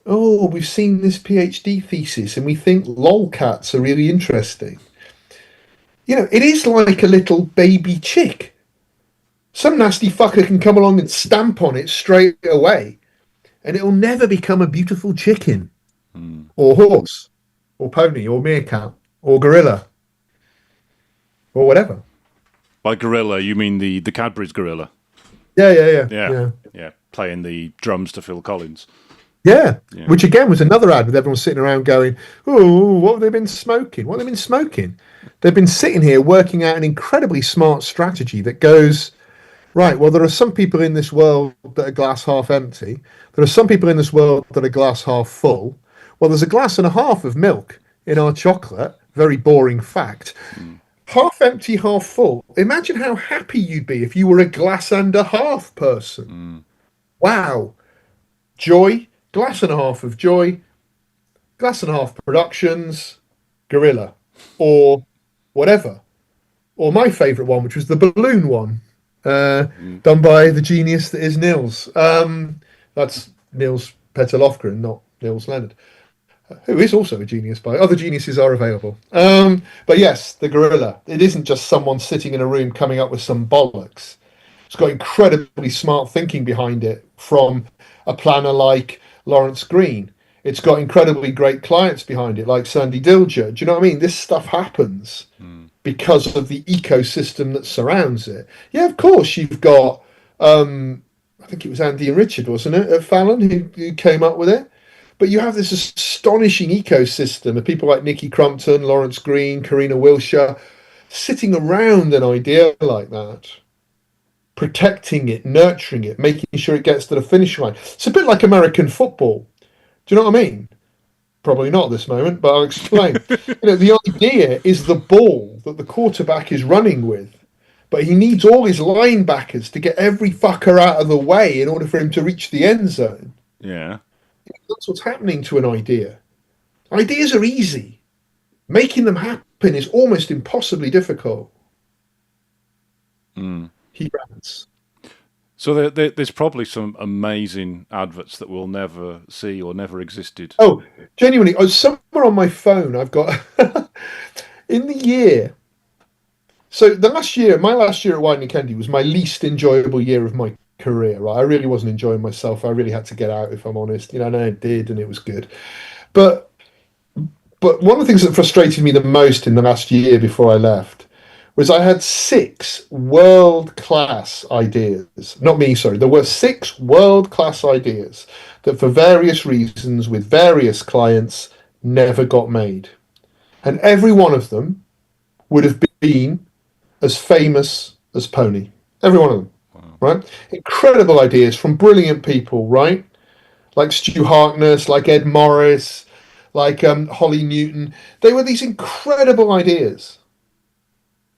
oh, we've seen this PhD thesis and we think lolcats are really interesting. It is like a little baby chick. Some nasty fucker can come along and stamp on it straight away, and it'll never become a beautiful chicken, or horse, or pony, or meerkat, or gorilla, or whatever. By gorilla, you mean the Cadbury's gorilla? Yeah. Playing the drums to Phil Collins. Yeah, which again was another ad with everyone sitting around going, oh, what have they been smoking? What have they been smoking? They've been sitting here working out an incredibly smart strategy that goes, right, well, there are some people in this world that are glass half empty. There are some people in this world that are glass half full. Well, there's a glass and a half of milk in our chocolate. Very boring fact. Half empty, half full. Imagine how happy you'd be if you were a glass and a half person. Wow. Joy. Glass and a half of Joy, Glass and a Half Productions, Gorilla, or whatever. Or my favourite one, which was the balloon one, done by the genius that is Nils. That's Nils Petter Lofgren, not Nils Leonard, who is also a genius by other geniuses are available. But yes, the Gorilla. It isn't just someone sitting in a room coming up with some bollocks. It's got incredibly smart thinking behind it from a planner like Lawrence Green. It's got incredibly great clients behind it, like Sandy Dilger. Do you know what I mean? This stuff happens because of the ecosystem that surrounds it. Yeah, of course, you've got I think it was Andy and Richard, wasn't it, at Fallon, who came up with it. But you have this astonishing ecosystem of people like Nikki Crumpton, Lawrence Green, Karina Wilshire, sitting around an idea like that, protecting it, nurturing it, making sure it gets to the finish line. It's a bit like American football. Do you know what I mean? Probably not at this moment, but I'll explain. The idea is the ball that the quarterback is running with, but he needs all his linebackers to get every fucker out of the way in order for him to reach the end zone. Yeah. That's what's happening to an idea. Ideas are easy. Making them happen is almost impossibly difficult. He rants. So there's probably some amazing adverts that we'll never see or never existed. Oh, genuinely, somewhere on my phone, I've got in the year. So my last year at Wine and Candy was my least enjoyable year of my career. Right, I really wasn't enjoying myself. I really had to get out, if I'm honest. And I did, and it was good. But one of the things that frustrated me the most in the last year before I left was I had 6 world-class ideas. Not me, sorry. There were 6 world-class ideas that for various reasons with various clients never got made. And every one of them would have been as famous as Pony. Every one of them. Wow. Right? Incredible ideas from brilliant people, right? Like Stu Harkness, like Ed Morris, like Holly Newton. They were these incredible ideas.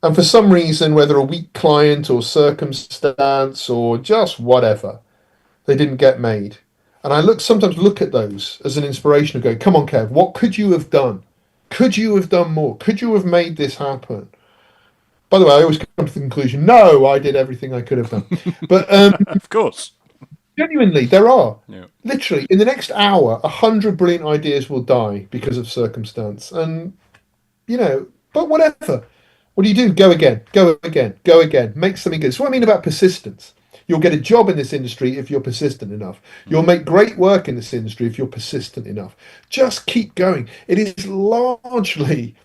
And for some reason, whether a weak client or circumstance or just whatever, they didn't get made. And I sometimes look at those as an inspiration and go, come on, Kev, what could you have done? Could you have done more? Could you have made this happen? By the way, I always come to the conclusion, no, I did everything I could have done. But of course. Genuinely, there are. Yeah. Literally, in the next hour, 100 brilliant ideas will die because of circumstance. And, but whatever. What do? Go again, go again, go again. Make something good. That's what I mean about persistence. You'll get a job in this industry if you're persistent enough. You'll make great work in this industry if you're persistent enough. Just keep going. It is largely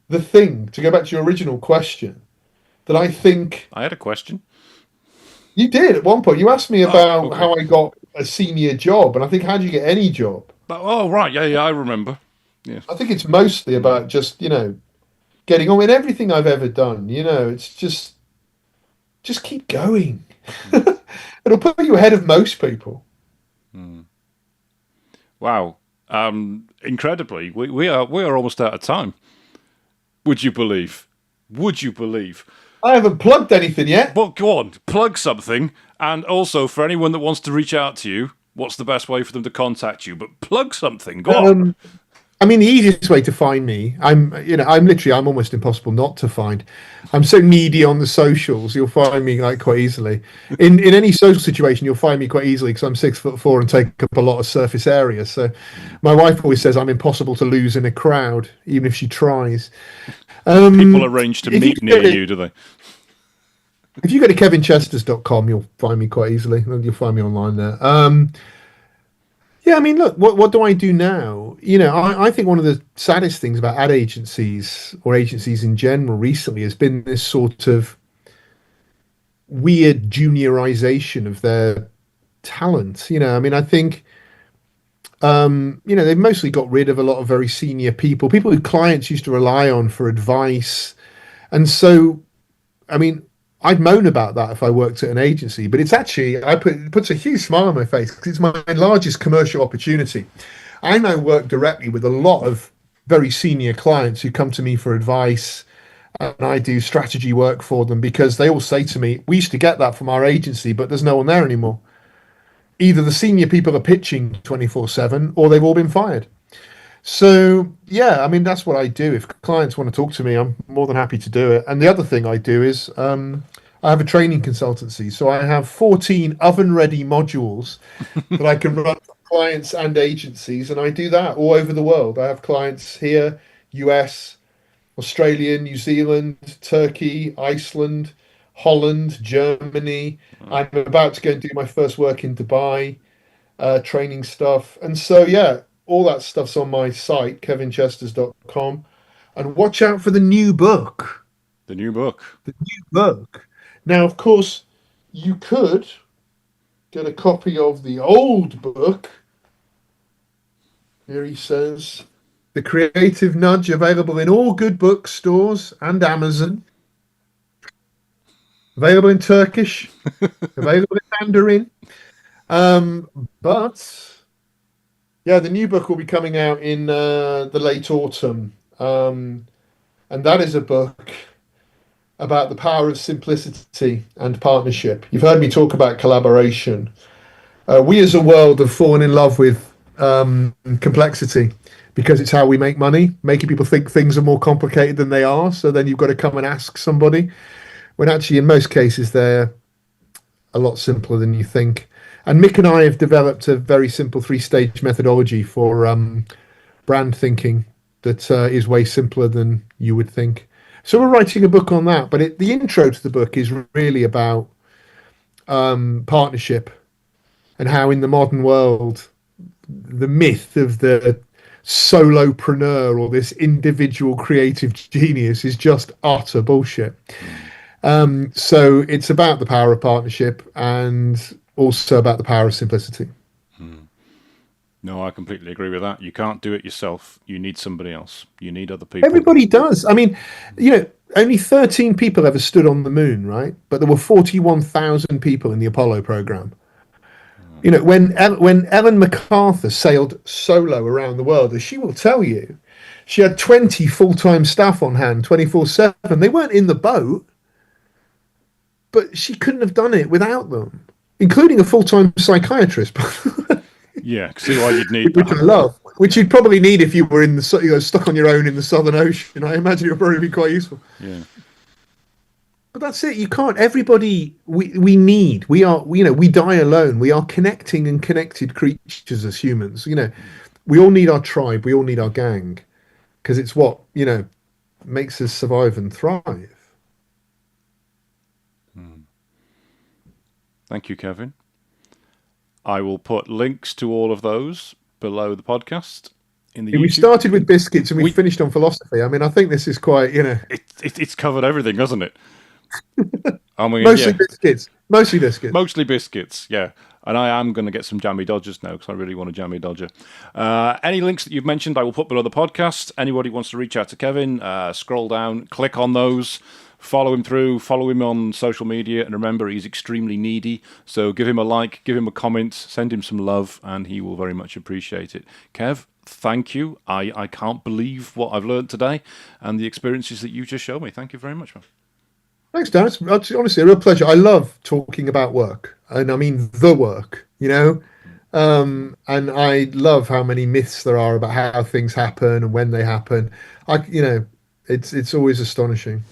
the thing, to go back to your original question, that I think... I had a question. You did at one point. You asked me about how I got a senior job, and I think, how do you get any job? Oh, right. Yeah, I remember. Yeah. I think it's mostly about just, getting on with everything I've ever done. It's just keep going. It'll put you ahead of most people. Wow. Incredibly, we are almost out of time. Would you believe? I haven't plugged anything yet. Well, go on, plug something. And also, for anyone that wants to reach out to you, what's the best way for them to contact you? But plug something. Go on. I mean, the easiest way to find me, I'm almost impossible not to find. I'm so needy on the socials. You'll find me quite easily. In any social situation, you'll find me quite easily because I'm 6'4" and take up a lot of surface area. So, my wife always says I'm impossible to lose in a crowd, even if she tries. People arrange to meet near you, do they? If you go to kevinchesters.com, you'll find me quite easily. You'll find me online there. Yeah, I mean, look, what do I do now? I think one of the saddest things about ad agencies or agencies in general recently has been this sort of weird juniorization of their talent. I mean, I think, they've mostly got rid of a lot of very senior people who clients used to rely on for advice. And so, I mean, I'd moan about that if I worked at an agency, but it's actually, it puts a huge smile on my face because it's my largest commercial opportunity. I now work directly with a lot of very senior clients who come to me for advice, and I do strategy work for them because they all say to me, we used to get that from our agency, but there's no one there anymore. Either the senior people are pitching 24/7 or they've all been fired. So, yeah, I mean, that's what I do. If clients want to talk to me, I'm more than happy to do it. And the other thing I do is I have a training consultancy. So I have 14 oven-ready modules that I can run for clients and agencies. And I do that all over the world. I have clients here, US, Australia, New Zealand, Turkey, Iceland, Holland, Germany. I'm about to go and do my first work in Dubai, training stuff. And so, yeah, all that stuff's on my site, kevinchesters.com. And watch out for the new book. The new book. Now, of course, you could get a copy of the old book. Here he says, The Creative Nudge, available in all good bookstores and Amazon. Available in Turkish, available in Mandarin. But yeah, the new book will be coming out in the late autumn. And that is a book about the power of simplicity and partnership. You've heard me talk about collaboration. We as a world have fallen in love with complexity because it's how we make money, making people think things are more complicated than they are. So then you've got to come and ask somebody, when actually in most cases they're a lot simpler than you think. And Mick and I have developed a very simple 3-stage methodology for brand thinking that is way simpler than you would think. So we're writing a book on that, but the intro to the book is really about partnership and how in the modern world, the myth of the solopreneur or this individual creative genius is just utter bullshit. So it's about the power of partnership and also about the power of simplicity. No, I completely agree with that. You can't do it yourself. You need somebody else. You need other people. Everybody does. I mean, only 13 people ever stood on the moon, right? But there were 41,000 people in the Apollo program. When Ellen MacArthur sailed solo around the world, as she will tell you, she had 20 full-time staff on hand, 24/7. They weren't in the boat, but she couldn't have done it without them, including a full-time psychiatrist. Yeah, see why you'd need which I love, which you'd probably need if you were in the stuck on your own in the Southern Ocean. I imagine it would probably be quite useful. Yeah. But that's it. You can't. Everybody we need. We are. We die alone. We are connecting and connected creatures as humans. We all need our tribe. We all need our gang, because it's what makes us survive and thrive. Thank you, Kevin. I will put links to all of those below the podcast. We started with biscuits and we finished on philosophy. I mean, I think this is quite, It's covered everything, hasn't it? I mean, Mostly biscuits. Mostly biscuits. Mostly biscuits, yeah. And I am going to get some jammy dodgers now because I really want a jammy dodger. Any links that you've mentioned, I will put below the podcast. Anybody wants to reach out to Kevin, scroll down, click on those. Follow him through, follow him on social media, and remember, he's extremely needy, so give him a like, give him a comment, send him some love, and he will very much appreciate it. Kev, thank you. I can't believe what I've learned today and the experiences that you just showed me. Thank you very much, man. Thanks, Dan. It's honestly a real pleasure. I love talking about work, and I mean the work, and I love how many myths there are about how things happen and when they happen. It's always astonishing.